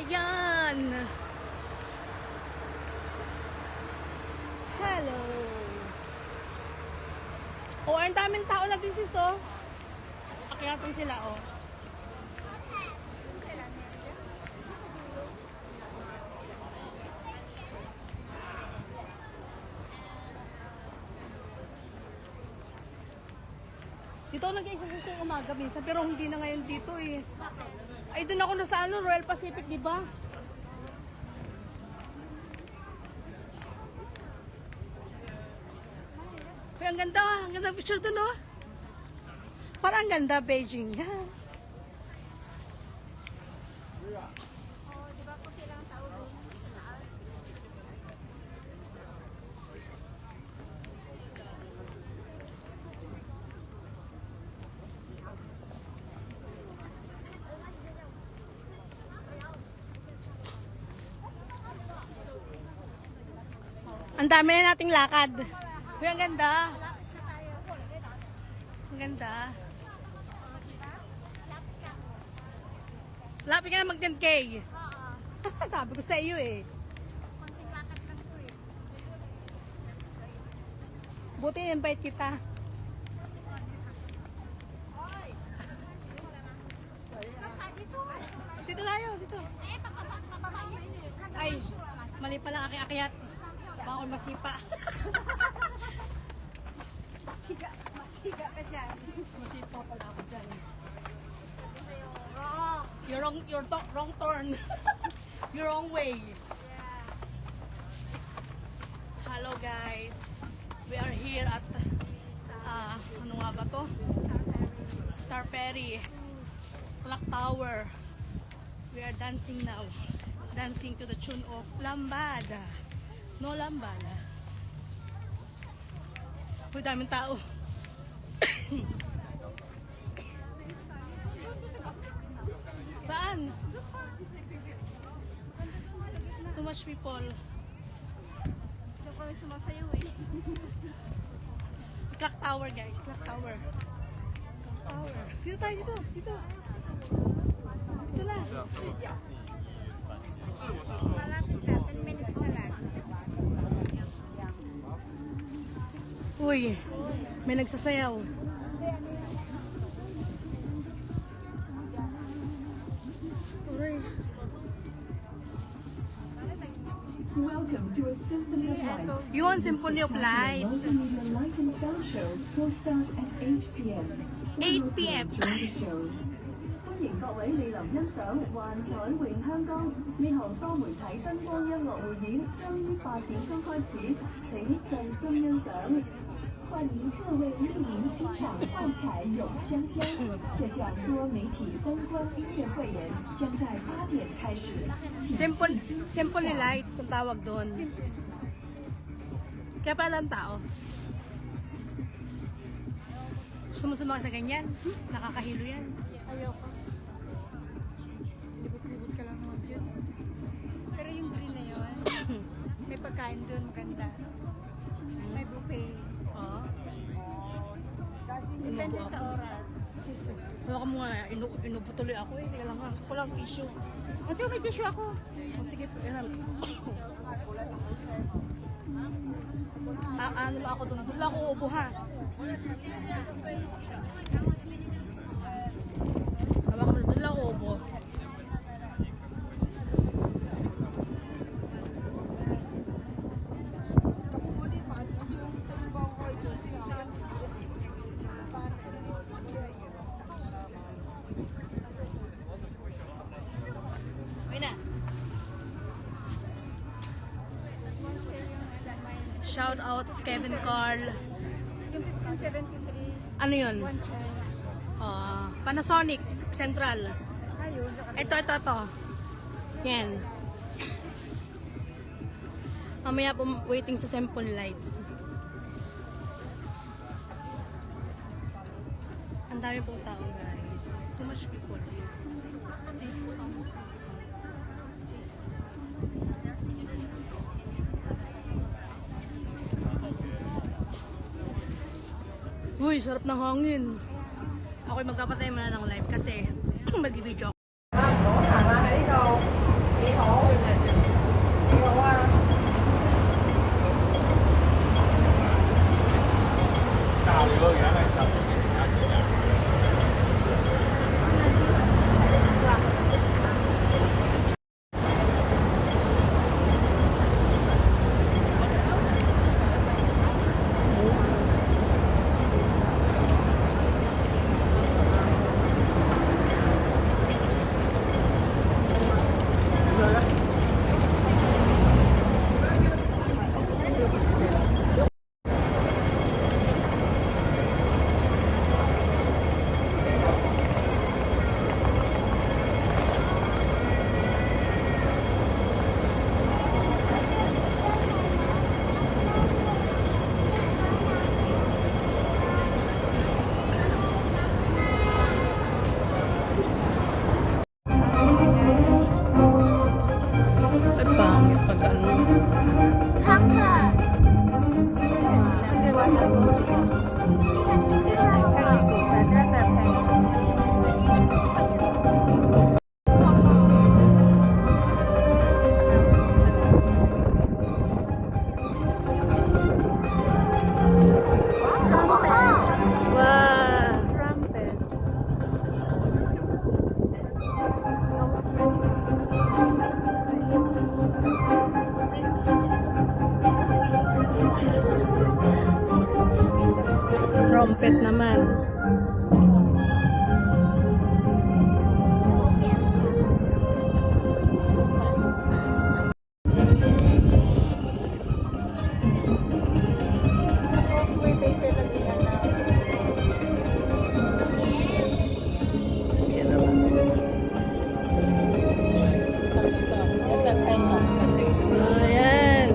Ayan! Hello! Oh, ang daming tao na din sis, oh. Akyatan sila, oh. Dito ako nag-exercise ng umaga minsan, pero hindi na ngayon dito eh. Ay, doon ako na sa ano, Royal Pacific, di ba? Ay, ang ganda picture doon, oh. Parang ang ganda, Beijing. Yan. Oh, di ba kung silang tao doon sa taas? Ang dami na nating lakad. Uy, ang ganda. Ang ganda. Lapit ka na mag 10K. Oo. Sabi ko sa iyo eh. Konting lakad lang to eh. Buti invite kita. Saan ka dito? Dito tayo, dito. Eh, papababa yun eh. Ay, mali pala ang aking akyat. Baka ako masipa. Masiga ka dyan. Masipa pala ako dyan. Sabi sa'yo, rock. You're wrong turn. You're wrong way. Yeah. Hello guys. We are here at ano nga ba to? Star Ferry. Clock Tower. We are dancing now. Dancing to the tune of Lambada. No Lambada. Uy, daming tao. Saan? Too much people. Diyan kami sumasayaw eh. Clock Tower guys, Clock Tower. Clock Tower. Dito tayo, dito. Dito. Dito na. Malapit ka, 10 minutes na lang. Uy, may nagsasayaw. Uy. Welcome to a Symphony of Lights. Yun, Symphony of Lights. Multimedia light and sound show will start at 8 p.m. 8 p.m. Enjoy the show. 歡迎各位莅臨欣賞幻彩詠香江呢項多媒體燈光音樂匯演，將於8點鐘開始，請細心欣賞。歡迎各位莅臨欣賞幻彩詠香江，這項多媒體燈光音樂匯演將在8點開始。 Symphony Lights ang tawag doon. Kaya pala ang tao. Gusto mo sumama sa ganyan? Nakakahilo yan. Ayoko. Libot-libot ka lang naman dyan. Pero yung green na yun, may pagkain doon maganda. May buffet. Oo. Depende sa oras. Hawakan mo nga, inubutuloy ako eh. Teka lang ha. Kulang tissue. Ito, may tissue ako. Oh, sige, iram. Ano lang ako doon? Doon lang ako ubo ha. Hawakan mo, doon lang ako ubo. Okay na. Shout out Kevin Carl. Yung 1573, Ano yun? one child. Panasonic Central. Ayun, Ito. Yan. Mamaya po waiting sa Symphony Lights. Ang dami pong tao guys. Too much people. Uy, sarap ng hangin. Ako'y magpapatay muna ng live kasi mag-video ako. trumpet naman. Sa Causeway Bay pala nila na. Yan naman. Ayan.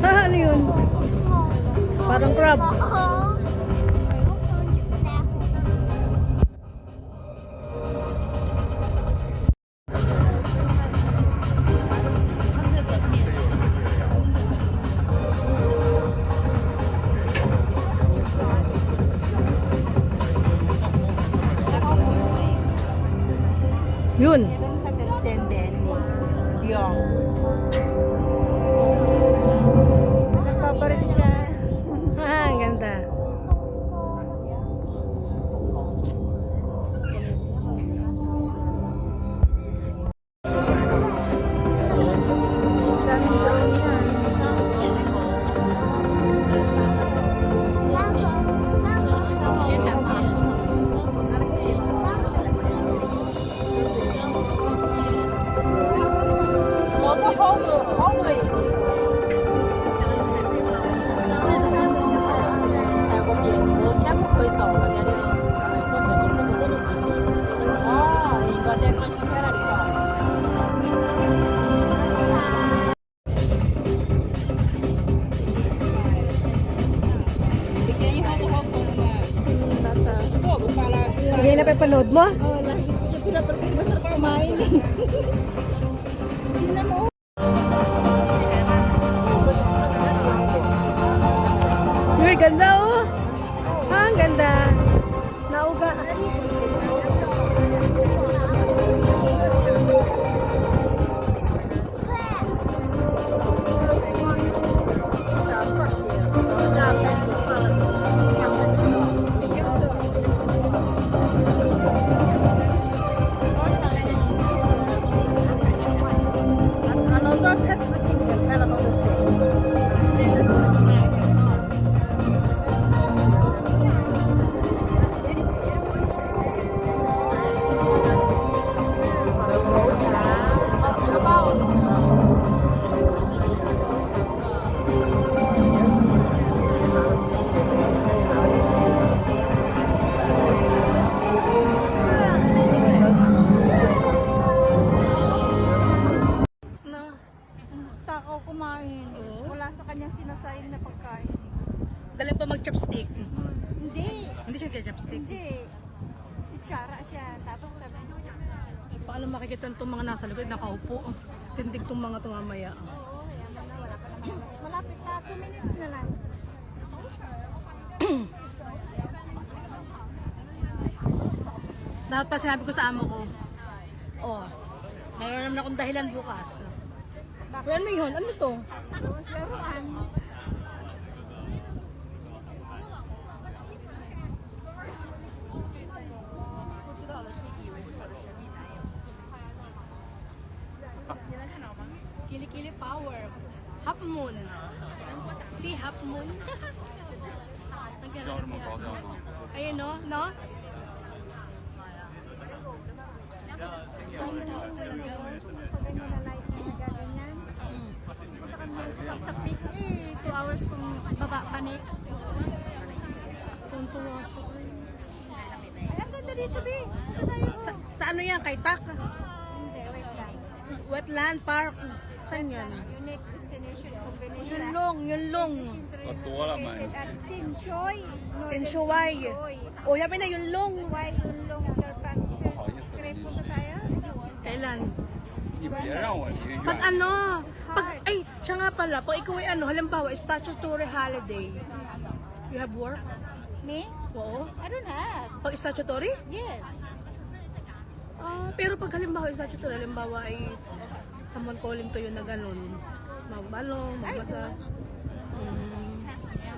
Ano yun? Parang crabs. Yun. Nagpaparil siya. Ang ganda. Hindi na papanood mo? Oo, lagi ko yung pinapalagay. Masarap kumain eh. Tingnan mo. Uy, ganda oh! Ah, ang ganda. Nauga. Takaw kumain. Wala sa kanyang sinasayang na pagkain. Galing pa mag-chopstick. Hindi. Hindi siya chopstick. Hindi. Itsara siya. Tapos sabi niya. Paano makikita itong mga nasa likod nakaupo? Tindig itong mga tumamaya. Oo, kaya na wala pa naman. Mas malapit na. 2 minutes na lang. Dapat pa sinabi ko sa amo ko, oh, mayroon naman akong dahilan bukas. Well, ano yun? Ano to? Tapos laruan. Kili-kili power. Half moon. See, half moon. Nagkakaroon si half moon. Ayun, no? No? Pag ganyan na light na gaganyan. Punta kami sa peak eh. 2 hours kung baba panik. Tuntuwa siya. Ay, ang ganda dito, Bi. Ito tayo. Sa ano yan? Kay Tak? Hindi, wait lang. Wetland Park. Saan yan? Unique destination combination. Yun long. 多了嘛？ Located at Tinshoy. Tinshuay. Oh, yabi na yun long. Why Yunlong Fairfax? Kaya punta tayo? Kailan? 你别让我心 Pag 愿。 ano? Ay, siya nga pala. Pag ikaw ay ano, halimbawa, statutory holiday. You have work? Me? Oo. I don't have. Pag statutory? Yes. Pero pag halimbawa statutory, halimbawa ay Someone calling to you na ganun. Magbalong, magbasa.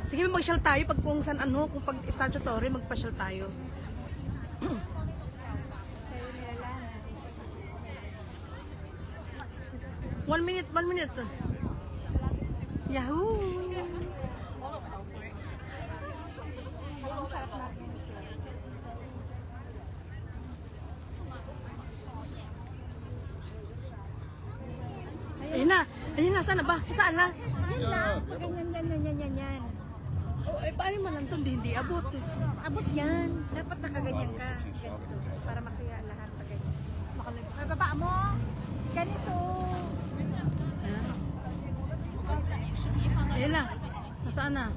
Sige, mag-shell tayo pag kung saan ano, kung pag statutory, magpa-shell tayo. One minute. Yahoo! Ayun na, saan na ba? Saan na? Ganyan. Oh, paano man lang ito? Hindi abot. Abot yan. Dapat nakaganyan ka. Ganito. Para makaya lahat pa ganyan. Ay, baba mo. Ganito. Ayun na. Nasaan na?